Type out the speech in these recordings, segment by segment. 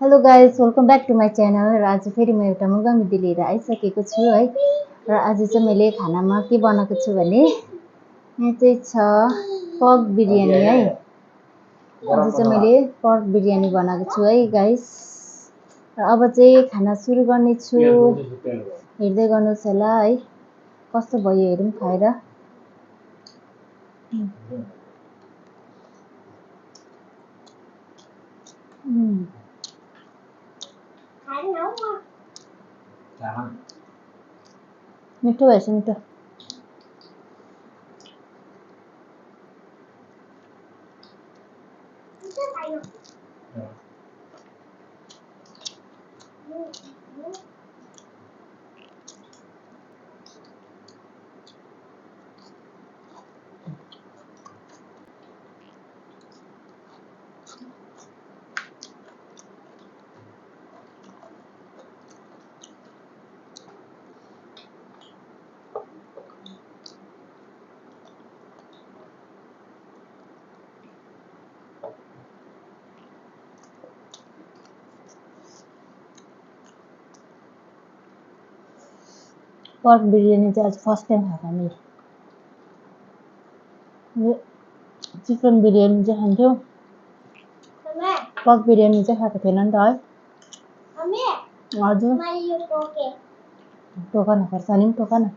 Hello guys welcome back to my channel र आज फेरि म एउटा मुगा मिठी लिएर आइसकेको छु है। र आज चाहिँ मैले खानामा के बनाएको छु भने यहाँ चाहिँ छ पर्क बिरयानी है। आज चाहिँ मैले पर्क बिरयानी बनाएको छु है गाइस। र अब चाहिँ खाना सुरु गर्ने छु। हेर्दै गर्नुहोस् होला है कस्तो भयो हेरौँ खाएर। मिठो भएछ मिठो। पर्क बिरयानी चाहिँ आज फर्स्ट टाइम खाएको मैले। चिकन बिरयानी चाहिँ खान्थ्यो, पर्क बिरयानी चाहिँ खाएको थिएन नि त है। हजुर टोका न खर्सानी पनि टोका न।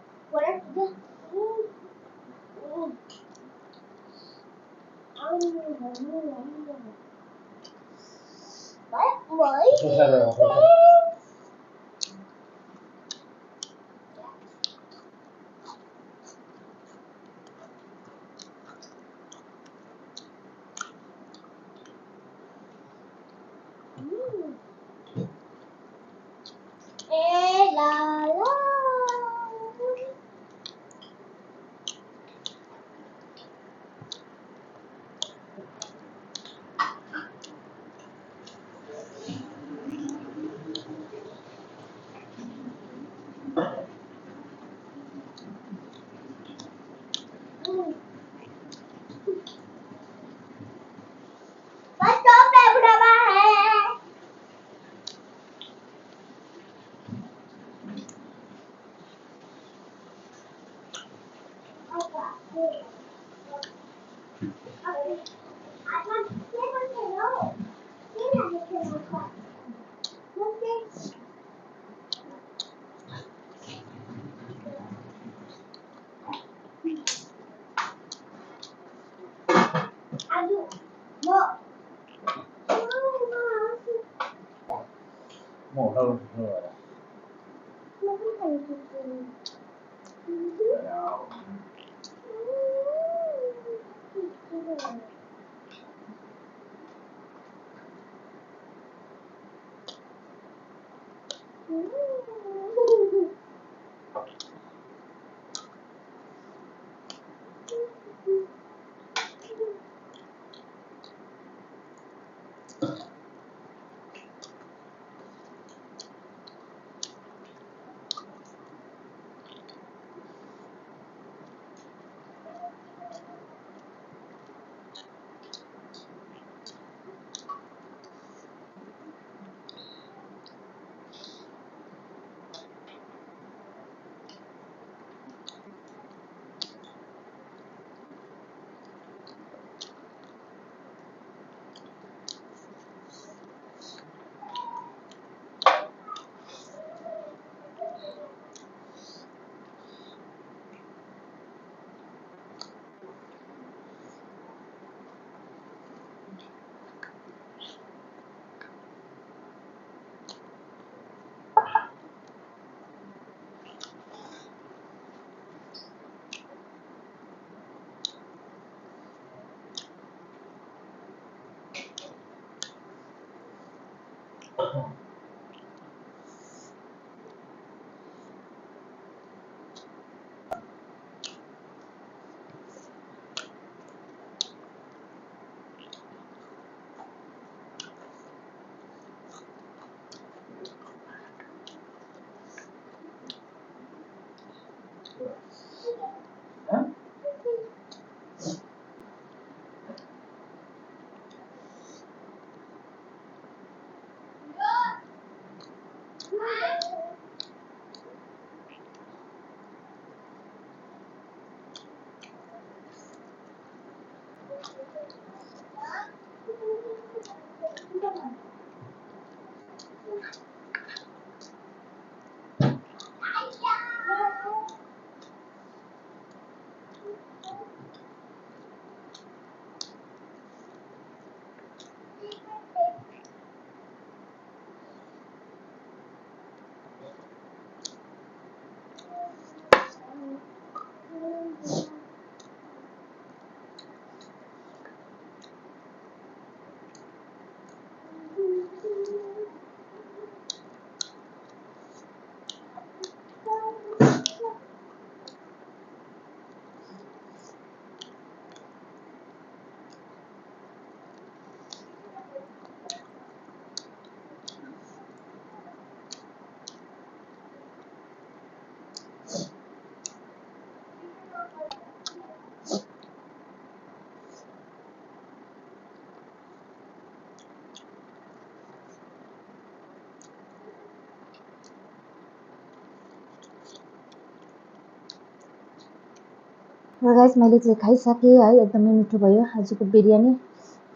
र गाइस मैले चाहिँ खाइसकेँ है, एकदमै मिठो भयो आजको बिरयानी।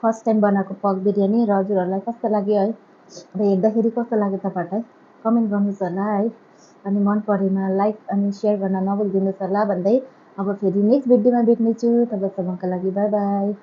फर्स्ट टाइम बनाएको पक बिरयानी। र हजुरहरूलाई कस्तो लाग्यो है, र हेर्दाखेरि कस्तो लाग्यो तपाईँहरूलाई कमेन्ट गर्नुहोस् होला है। अनि मन परेमा लाइक अनि सेयर गर्न नभुलिदिनुहोस् होला भन्दै अब फेरि नेक्स्ट भिडियोमा भेट्नेछु। तबसम्मका लागि बाई बाई।